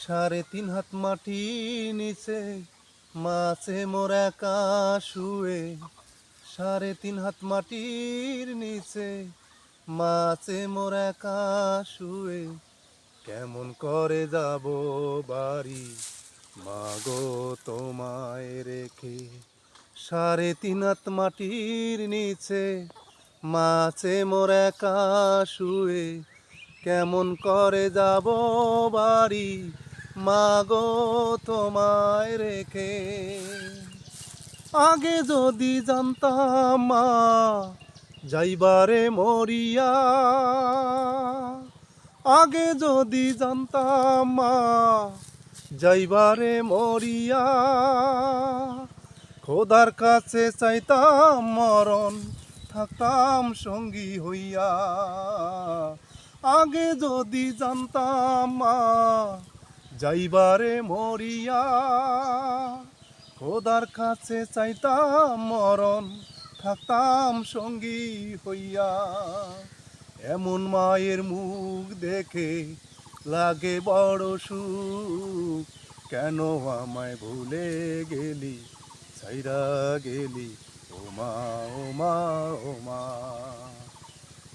3.5 হাত মাটি নিচে মাছে মোর একা শুয়ে। 3.5 হাত মাটির নিচে মাছে মোর একা শুয়ে। কেমন করে যাব বাড়ি মাগো তোমায় রেখে। 3.5 হাত মাটির নিচে মাছে মোর একা শুয়ে। কেমন করে যাব বাড়ি মাগো তোমায় রেখে। আগে যদি জানতাম মা যাইবারে মরিয়া। আগে যদি জানতাম মা যাইবারে মরিয়া। খোদার কাছে চাইতাম মরণ, থাকতাম সঙ্গী হইয়া। আগে যদি জানতাম মা যাইবারে মরিয়া। খোদার কাছে চাইতাম মরণ, থাকতাম সঙ্গী হইয়া। এমন মায়ের মুখ দেখে লাগে বড় সুখ। কেন আমায় ভুলে গেলি, ছাইরা গেলি ও মা ও মা ও মা।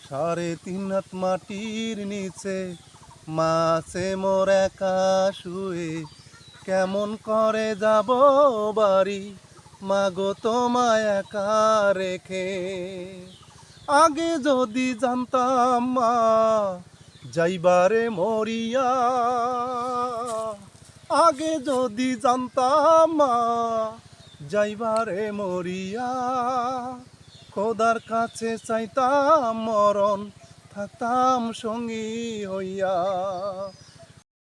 3.5 হাত মাটির নিচে মাছে মোর একা শুয়ে। কেমন করে যাব বাড়ি মাগো তোমায় একা রেখে। আগে যদি জানতাম মা যাইবারে মরিয়া। আগে যদি জানতাম মা যাইবারে মরিয়া। খোদার কাছে চাইতাম মরণ, থাকতাম সঙ্গী হইয়া।